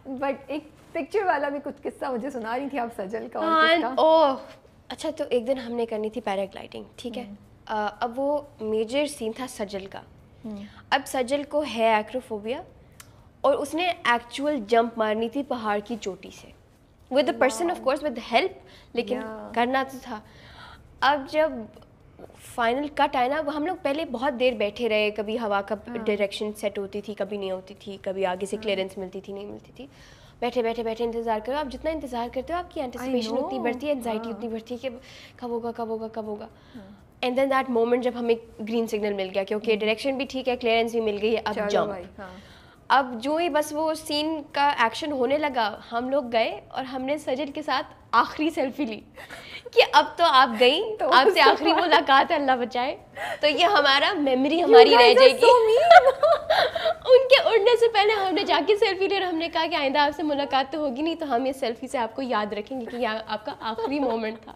But ایک picture والا بھی کچھ قصہ مجھے سنا رہی تھی آپ سجل کا. اوہ اچھا, تو ایک دن ہم نے کرنی تھی پیراگلائڈنگ, ٹھیک ہے. اب وہ میجر سین تھا سجل کا. اب سجل کو ہے ایکروفوبیا, اور اس نے ایکچوئل جمپ مارنی تھی پہاڑ کی چوٹی سے with a person of course with help, لیکن کرنا تو تھا. اب جب فائنل کٹ آئے نا, ہم لوگ پہلے بہت دیر بیٹھے رہے, کبھی ہوا کا ڈائریکشن سیٹ ہوتی تھی, کبھی نہیں ہوتی تھی, کبھی آگے سے کلیئرنس ملتی تھی, نہیں ملتی تھی. بیٹھے بیٹھے بیٹھے انتظار کرو. آپ جتنا انتظار کرتے ہو آپ کی اینٹیسپیشن اتنی بڑھتی ہے, انزائٹی اتنی بڑھتی ہے کہ کب ہوگا کب ہوگا کب ہوگا. اینڈ دین دیٹ مومنٹ جب ہمیں گرین سگنل مل گیا کہ اوکے ڈائریکشن بھی ٹھیک ہے, کلیئرنس بھی مل گئی ہے, اب جمپ. اب جو ہی بس وہ سین کا ایکشن ہونے لگا, ہم لوگ گئے اور ہم نے سجل کے ساتھ آخری سیلفی لی کہ اب تو آپ گئیں, آپ سے آخری ملاقات ہے, اللہ بچائے. تو یہ ہمارا میموری ہماری رہ جائے گی. ان کے اڑنے سے پہلے ہم نے جا کے سیلفی لی, اور ہم نے کہا کہ آئندہ آپ سے ملاقات تو ہوگی نہیں, تو ہم اس سیلفی سے آپ کو یاد رکھیں گے کہ یہ آپ کا آخری مومنٹ تھا.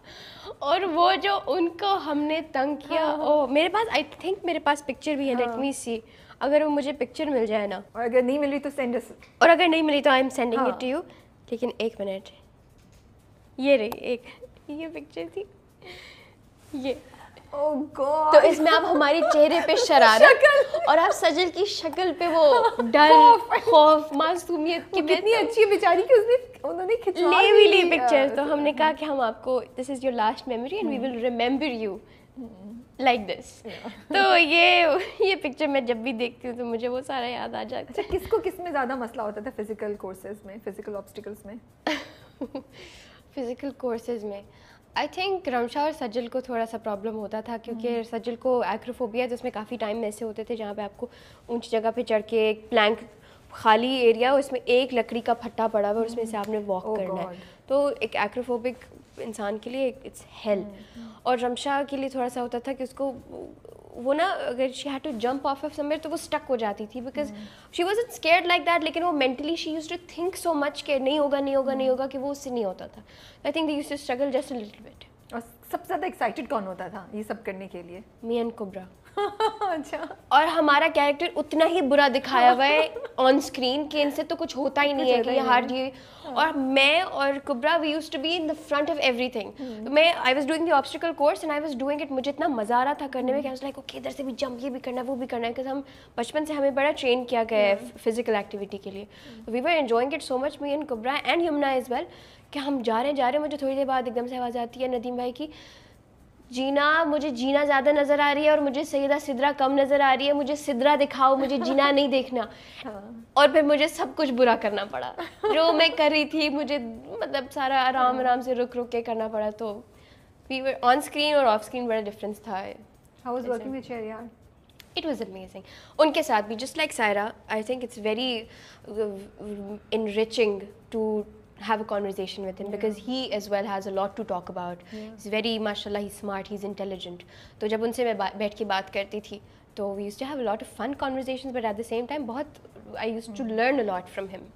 اور وہ جو ان کو ہم نے تنگ کیا, او میرے پاس آئی تھنک میرے پاس پکچر بھی ہے, لیٹ می سی, اگر وہ مجھے پکچر مل جائے نا, اور اگر نہیں ملی تو سینڈ اس, اور اگر نہیں ملی تو I am sending it to you. لیکن ایک منٹ, یہ رہی ایک, یہ پکچر تھی یہ. تو اس میں آپ ہماری چہرے پہ شرارت اور آپ سجل کی شکل پہ وہ ڈر, خوف, معصومیت کی. کتنی اچھی بیچاری کہ انہوں نے لے بھی لی پکچر. تو ہم نے کہا کہ ہم آپ کو, this is your last memory and we will remember you like this. تو یہ پکچر میں جب بھی دیکھتی ہوں تو مجھے وہ سارا یاد آ جاتا ہے. کس کو کس میں زیادہ مسئلہ ہوتا تھا فزیکل کورسز میں, فزیکل آبسٹیکلس میں؟ فزیکل کورسز میں آئی تھنک رمشا اور سجل کو تھوڑا سا پرابلم ہوتا تھا, کیونکہ سجل کو ایکروفوبیا ہے, تو اس میں کافی ٹائم ایسے ہوتے تھے جہاں پہ آپ کو اونچی جگہ پہ چڑھ کے ایک پلانک خالی ایریا, اس میں ایک لکڑی کا پھٹا پڑا ہوا, اور اس میں سے آپ نے واک کرنا ہے. تو ایک ایکروفوبک انسان کے لیے اٹس ہیل. اور رمشا کے لیے تھوڑا سا ہوتا تھا کہ اس کو وہ نا, اگر she had to jump off somewhere تو وہ اسٹک ہو جاتی تھی, because she wasn't scared like that, لیکن وہ mentally she used to think so much کہ نہیں ہوگا نہیں ہوگا نہیں ہوگا, کہ وہ اس سے نہیں ہوتا تھا. I think they used to struggle just a little bit. اور سب سے زیادہ ایکسائٹیڈ کون ہوتا تھا یہ سب کرنے کے لیے؟ می اینڈ کبرا. اچھا. اور ہمارا کیریکٹر اتنا ہی برا دکھایا ہوا ہے آن اسکرین کہ ان سے تو کچھ ہوتا ہی نہیں ہے کہ یہ ہار یہ. اور میں اور Kubra we use to be in the front of everything. میں I was doing the obstacle course and I was doing it, مجھے اتنا مزہ آ رہا تھا کرنے میں کہ لائک اوکے ادھر سے بھی جمپ, یہ بھی کرنا ہے وہ بھی کرنا ہے, کہ ہم بچپن سے ہمیں بڑا ٹرین کیا گیا ہے فزیکل ایکٹیویٹی کے لیے. We were enjoying it so much, me and Kubra and Yumna as well, کہ ہم جا رہے ہیں. مجھے تھوڑی دیر بعد ایک دم سے آواز آتی ہے ندیم بھائی کی, جینا, مجھے جینا زیادہ نظر آ رہی ہے اور مجھے سیدہ سدرا کم نظر آ رہی ہے, مجھے سدرا دکھاؤ, مجھے جینا نہیں دیکھنا. اور پھر مجھے سب کچھ برا کرنا پڑا جو میں کر رہی تھی, مجھے مطلب سارا آرام آرام سے رک رک کے کرنا پڑا. تو وی ور آن اسکرین اور آف اسکرین بڑا ڈفرینس تھا. How was working with Shahryar? It was amazing. ان کے ساتھ بھی just like Saira, I think it's very enriching to have a conversation with him, because he as well has a lot to talk about. He's very, mashallah, he's smart, he's intelligent. تو جب ان سے میں بیٹھ کے بات کرتی تھی تو we used to have a lot of fun conversations, but at the same time بہت I used to learn a lot from him.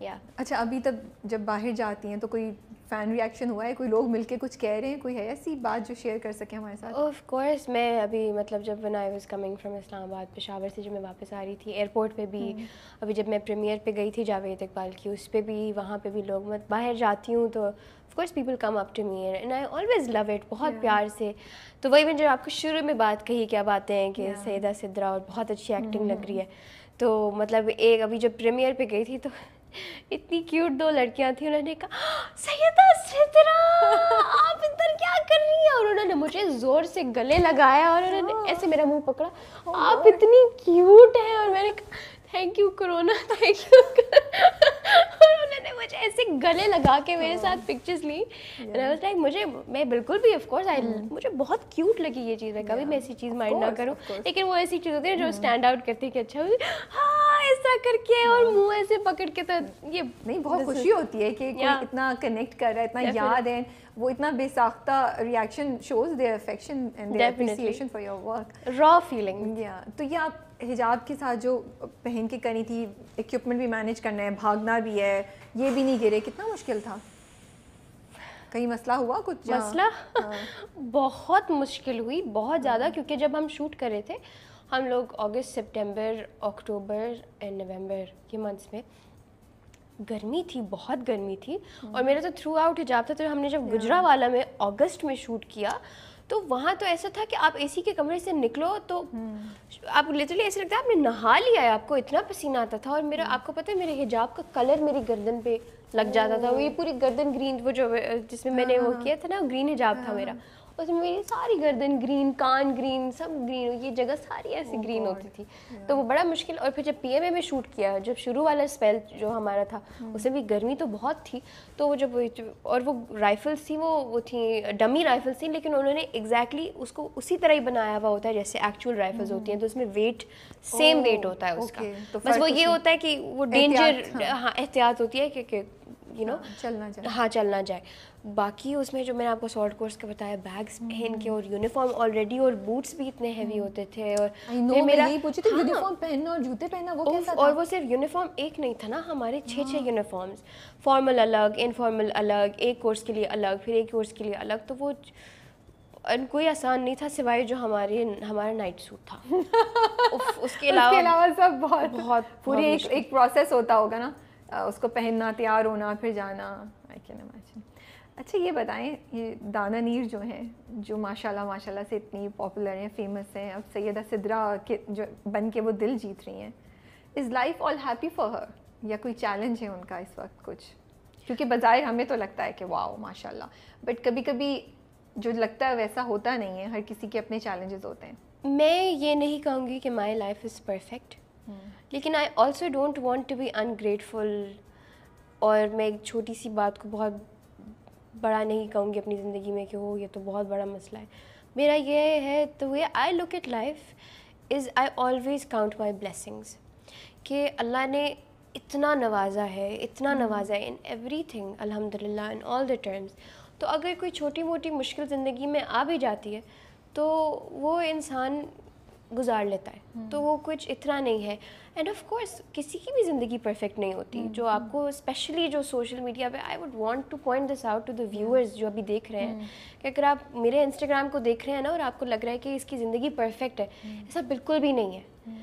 اچھا, ابھی تک جب باہر جاتی ہیں تو کوئی فین ریئیکشن ہوا ہے, کوئی لوگ مل کے کچھ کہہ رہے ہیں, کوئی ہے ایسی بات جو شیئر کر سکیں ہمارے ساتھ؟ آف کورس, میں ابھی مطلب جب when I was coming from اسلام آباد, پشاور سے جب میں واپس آ رہی تھی ایئرپورٹ پہ بھی, ابھی جب میں پریمیئر پہ گئی تھی جاوید اقبال کی, اس پہ بھی, وہاں پہ بھی لوگ, میں باہر جاتی ہوں تو of course people come up to me and I always love it, بہت پیار سے. تو وہی میں جو آپ کو شروع میں بات کہی, کیا باتیں ہیں کہ سیدہ سدرا اور بہت اچھی ایکٹنگ لگ رہی ہے. تو مطلب ایک ابھی جب پریمیئر پہ گئی تھی تو اتنی کیوٹ دو لڑکیاں تھیں, انہوں نے کہا سیدہ سدرا آپ ادھر کیا کر رہی ہیں, اور انہوں نے مجھے زور سے گلے لگایا اور انہوں نے ایسے میرا منہ پکڑا, آپ اتنی کیوٹ ہیں. اور میں نے کہا thank you corona, thank you. اور انہوں نے مجھے ایسے گلے لگا کے میرے ساتھ پکچرز لی. اینڈ آئی واز لائک, میں بالکل بھی آف کورس مجھے بہت کیوٹ لگی یہ چیز, میں کبھی میں ایسی چیز مائنڈ نہ کروں, لیکن وہ ایسی چیز ہوتی ہے جو اسٹینڈ آؤٹ کرتی ہے کہ اچھا ہاں ایسا کر کے اور منہ ایسے پکڑ کے. تو یہ نہیں, بہت خوشی ہوتی ہے کہ کوئی اتنا کنیکٹ کر رہا ہے, اتنا یاد ہے, وہ اتنا بے ساختہ reaction shows their affection and their appreciation for your work, raw feeling. تو یہ آپ حجاب کے ساتھ جو پہن کے کرنی تھی, اکوپمنٹ بھی مینیج کرنا ہے, بھاگنا بھی ہے, یہ بھی نہیں گرے, کتنا مشکل تھا؟ کہیں مسئلہ ہوا کچھ؟ مسئلہ بہت مشکل ہوئی, بہت زیادہ, کیونکہ جب ہم شوٹ کر رہے تھے ہم لوگ اگست, سپٹمبر, اکتوبر اینڈ نومبر کے منتھس میں, گرمی تھی, بہت گرمی تھی, اور میرا تو تھرو آؤٹ حجاب تھا. تو ہم نے جب گجرانوالہ میں اگست میں شوٹ کیا تو وہاں تو ایسا تھا کہ آپ اے سی کے کمرے سے نکلو تو آپ لٹرلی ایسا لگتا ہے آپ نے نہا لیا ہے, آپ کو اتنا پسینہ آتا تھا. اور میرا, آپ کو پتہ ہے میرے حجاب کا کلر میری گردن پہ لگ جاتا تھا, وہ یہ پوری گردن گرین, وہ جو جس میں نے وہ کیا تھا نا, گرین حجاب تھا میرا, اس میں میری ساری گردن گرین, کان گرین, سب گرین, یہ جگہ ساری ایسی گرین ہوتی تھی. تو وہ بڑا مشکل. اور پھر جب پی ایم اے میں شوٹ کیا, جب شروع والا اسپیل جو ہمارا تھا اس میں بھی گرمی تو بہت تھی. تو وہ جب, اور وہ رائفلس تھیں, وہ تھیں ڈمی رائفلس تھیں, لیکن انہوں نے ایگزیکٹلی اس کو اسی طرح ہی بنایا ہوا ہوتا ہے جیسے ایکچوئل رائفلس ہوتی ہیں, تو اس میں ویٹ سیم ویٹ ہوتا ہے اس کا. بس وہ یہ ہوتا ہے کہ وہ ڈینجر, ہاں احتیاط ہوتی ہے کہ یو نو چلنا جائے. باقی اس میں جو میں نے آپ کو شارٹ کورس کا بتایا, بیگس پہن کے, اور یونیفارم آلریڈی, اور بوٹس بھی اتنے ہیوی ہوتے تھے. اور میرا یہی پوچھی تھی, یونیفارم پہننا اور جوتے پہننا وہ کیسا تھا؟ اور وہ صرف یونیفارم ایک نہیں تھا نا, ہمارے 6 یونیفارمس, فارمل الگ, انفارمل الگ, ایک کورس کے لیے الگ, پھر ایک کورس کے لیے الگ. تو وہ کوئی آسان نہیں تھا سوائے جو ہمارا نائٹ سوٹ تھا. اس کے علاوہ سب بہت پوری ایک پروسیس ہوتا ہوگا نا, اس کو پہننا, تیار ہونا, پھر جانا. I can imagine. اچھا یہ بتائیں, یہ دانا نیر جو ہیں, جو ماشاء اللہ سے اتنی پاپولر ہیں, فیمس ہیں, اب سیدہ سدرا کے جو بن کے وہ دل جیت رہی ہیں, is life all happy for her, یا کوئی چیلنج ہے ان کا اس وقت کچھ؟ کیونکہ بظاہر ہمیں تو لگتا ہے کہ واو ماشاء اللہ, بٹ کبھی کبھی جو لگتا ہے ویسا ہوتا نہیں ہے, ہر کسی کے اپنے چیلنجز ہوتے ہیں. میں یہ نہیں کہوں گی کہ مائی لائف از پرفیکٹ, لیکن I also don't want to be ungrateful. اور میں ایک چھوٹی سی بات کو بہت بڑا نہیں کہوں گی اپنی زندگی میں کہ یہ تو بہت بڑا مسئلہ ہے. میرا یہ ہے, تو way I look at life is I always count my blessings, کہ اللہ نے اتنا نوازا ہے ان ایوری تھنگ, الحمد للہ, ان آل دا ٹرمز. تو اگر کوئی چھوٹی موٹی مشکل زندگی میں آ بھی جاتی ہے تو وہ انسان گزار لیتا ہے, تو وہ کچھ اتنا نہیں ہے. اینڈ آف کورس کسی کی بھی زندگی پرفیکٹ نہیں ہوتی. جو آپ کو اسپیشلی جو سوشل میڈیا پہ, I would want to point this out to the viewers جو ابھی دیکھ رہے ہیں, کہ اگر آپ میرے انسٹاگرام کو دیکھ رہے ہیں نا اور آپ کو لگ رہا ہے کہ اس کی زندگی پرفیکٹ ہے, ایسا بالکل بھی نہیں ہے.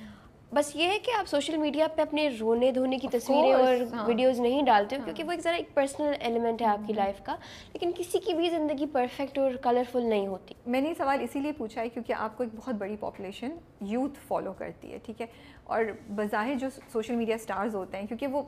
بس یہ ہے کہ آپ سوشل میڈیا پہ اپنے رونے دھونے کی تصویریں اور ویڈیوز نہیں ڈالتے ہو, کیونکہ وہ ایک ذرا ایک پرسنل ایلیمنٹ ہے آپ کی لائف کا, لیکن کسی کی بھی زندگی پرفیکٹ اور کلرفل نہیں ہوتی. میں نے یہ سوال اسی لیے پوچھا ہے کیونکہ آپ کو ایک بہت بڑی پاپولیشن یوتھ فالو کرتی ہے, ٹھیک ہے, اور بظاہر جو سوشل میڈیا اسٹارز ہوتے ہیں, کیونکہ وہ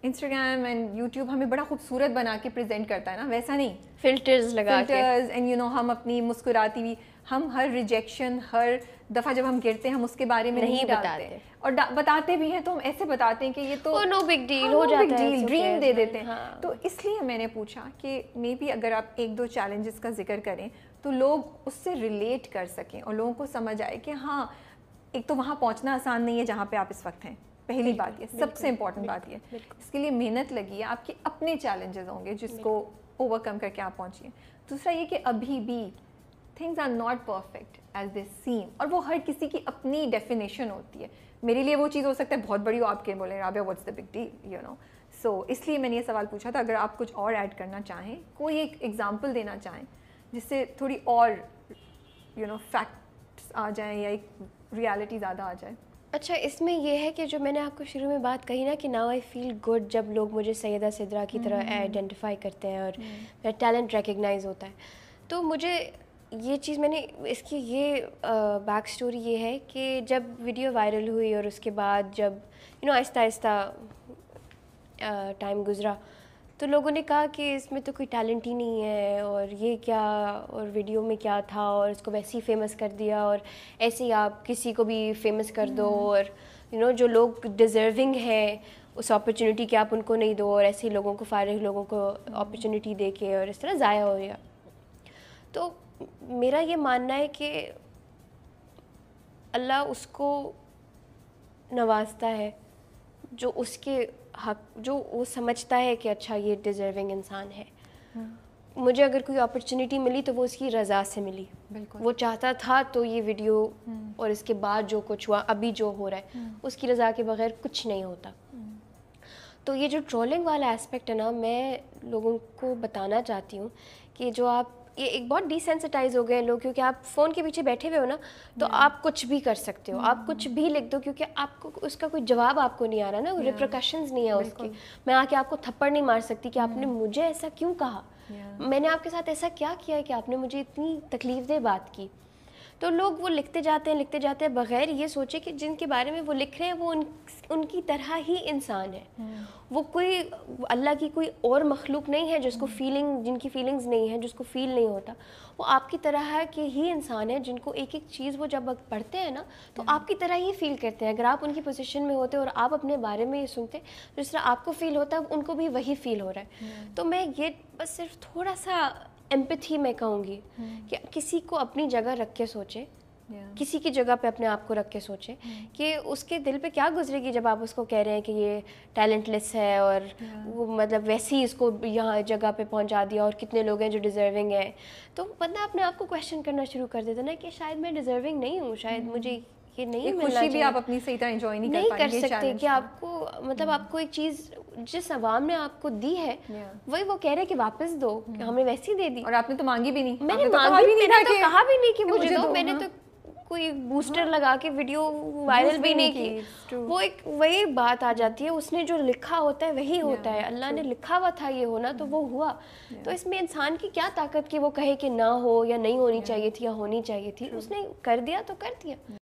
انسٹاگرام اینڈ یوٹیوب ہمیں بڑا خوبصورت بنا کے پریزنٹ کرتا ہے نا, ویسا نہیں, فلٹرز لگا کے, اینڈ یو نو ہم اپنی مسکراتی ہوئی, ہم ہر ریجیکشن, ہر دفعہ جب ہم گرتے ہیں ہم اس کے بارے میں نہیں بتاتے, اور بتاتے بھی ہیں تو ہم ایسے بتاتے ہیں کہ یہ تو نو بگ ڈیل ہو جاتا ہے, ڈریم دے دیتے ہیں. تو اس لیے میں نے پوچھا کہ مے بی اگر آپ 1-2 چیلنجز کا ذکر کریں تو لوگ اس سے ریلیٹ کر سکیں, اور لوگوں کو سمجھ آئے کہ ہاں ایک تو وہاں پہنچنا آسان نہیں ہے جہاں پہ آپ اس وقت ہیں, پہلی بات یہ, سب سے امپورٹنٹ بات یہ, اس کے لیے محنت لگی ہے, آپ کے اپنے چیلنجز ہوں گے جس کو اوور کم کر کے آپ پہنچیے. دوسرا یہ کہ ابھی بھی things are not perfect as they same, اور وہ ہر کسی کی اپنی ڈیفینیشن ہوتی ہے. میرے لیے وہ چیز ہو سکتا ہے بہت بڑی ہو, آپ کے بولیں Rabia what's the big deal, you know. So اس لیے میں نے یہ سوال پوچھا تھا. اگر آپ کچھ اور ایڈ کرنا چاہیں, کوئی ایک ایگزامپل دینا چاہیں جس سے تھوڑی اور یو نو فیکٹس آ جائیں یا ایک ریالٹی زیادہ آ جائے. اچھا, اس میں یہ ہے کہ جو میں نے آپ کو شروع میں بات کہی نا کہ ناؤ آئی فیل گڈ جب لوگ مجھے سیدہ سدرا کی طرح آئیڈینٹیفائی کرتے ہیں اور میرا ٹیلنٹ ریکگنائز ہوتا ہے, تو مجھے یہ چیز, میں نے اس کی یہ بیک اسٹوری یہ ہے کہ جب ویڈیو وائرل ہوئی اور اس کے بعد جب یو نو آہستہ آہستہ ٹائم گزرا تو لوگوں نے کہا کہ اس میں تو کوئی ٹیلنٹ ہی نہیں ہے, اور یہ کیا, اور ویڈیو میں کیا تھا, اور اس کو ویسے ہی فیمس کر دیا, اور ایسے ہی آپ کسی کو بھی فیمس کر دو, اور یو نو جو لوگ ڈیزرونگ ہیں اس اپرچونیٹی کہ آپ ان کو نہیں دو, اور ایسے ہی لوگوں کو, فارغ لوگوں کو اپرچونیٹی دے کے, اور اس طرح ضائع ہو گیا. تو میرا یہ ماننا ہے کہ اللہ اس کو نوازتا ہے جو اس کے حق, جو وہ سمجھتا ہے کہ اچھا یہ ڈیزرونگ انسان ہے. مجھے اگر کوئی اپرچونیٹی ملی تو وہ اس کی رضا سے ملی. وہ چاہتا تھا تو یہ ویڈیو اور اس کے بعد جو کچھ ہوا, ابھی جو ہو رہا ہے, اس کی رضا کے بغیر کچھ نہیں ہوتا. تو یہ جو ٹرولنگ والا اسپیکٹ ہے نا, میں لوگوں کو بتانا چاہتی ہوں کہ جو آپ یہ ایک بہت ڈیسینسٹائز ہو گئے ہیں لوگ, کیونکہ آپ فون کے پیچھے بیٹھے ہوئے ہو نا, تو آپ کچھ بھی کر سکتے ہو, آپ کچھ بھی لکھ دو, کیونکہ آپ کو اس کا کوئی جواب آپ کو نہیں آ رہا نا, ریپریکاشنز نہیں ہے اس کی. میں آ کے آپ کو تھپڑ نہیں مار سکتی کہ آپ نے مجھے ایسا کیوں کہا, میں نے آپ کے ساتھ ایسا کیا کیا ہے کہ آپ نے مجھے اتنی تکلیف دہ بات کی. تو لوگ وہ لکھتے جاتے ہیں بغیر یہ سوچے کہ جن کے بارے میں وہ لکھ رہے ہیں وہ ان کی طرح ہی انسان ہے. وہ کوئی اللہ کی کوئی اور مخلوق نہیں ہے جس کو جن کی فیلنگز نہیں ہیں, جس کو فیل نہیں ہوتا. وہ آپ کی طرح ہے کہ ہی انسان ہے, جن کو ایک ایک چیز وہ جب پڑھتے ہیں نا تو آپ کی طرح ہی فیل کرتے ہیں. اگر آپ ان کی پوزیشن میں ہوتے اور آپ اپنے بارے میں یہ سنتے, جس طرح آپ کو فیل ہوتا ہے ان کو بھی وہی فیل ہو رہا ہے. تو میں یہ بس صرف تھوڑا سا ایمپتھی میں کہوں گی کہ کسی کو اپنی جگہ رکھ کے سوچے, کسی کی جگہ پہ اپنے آپ کو رکھ کے سوچے کہ اس کے دل پہ کیا گزرے گی جب آپ اس کو کہہ رہے ہیں کہ یہ ٹیلنٹ لیس ہے اور وہ مطلب ویسے ہی اس کو یہاں جگہ پہ پہنچا دیا, اور کتنے لوگ ہیں جو ڈیزرونگ ہیں. تو بندہ اپنے آپ کو کویشچن کرنا شروع کر دیتا نا کہ شاید میں ڈیزرونگ نہیں ہوں, شاید مجھے یہ نہیں ملنا چاہیے. خوشی بھی آپ اپنی صحیح طرح انجوائے نہیں کر سکتے کہ آپ کو مطلب آپ کو ایک چیز جس عوام نے آپ کو دی ہے وہی وہ کہہ رہے کہ واپس دو, ہم نے ویسی دے دی, اور آپ نے تو مانگی بھی نہیں. میں نے مانگی بھی نہیں, میں نے تو کہا بھی نہیں کہ مجھے دو, میں نے تو کوئی بوسٹر لگا کے ویڈیو وائرل بھی نہیں کی. وہ ایک وہی بات آ جاتی ہے, اس نے جو لکھا ہوتا ہے وہی ہوتا ہے, اللہ نے لکھا ہوا تھا یہ ہونا تو وہ ہوا. تو اس میں انسان کی کیا طاقت کہ وہ کہے کہ نہ ہو یا نہیں ہونی چاہیے تھی یا ہونی چاہیے تھی, اس نے کر دیا تو کر دیا.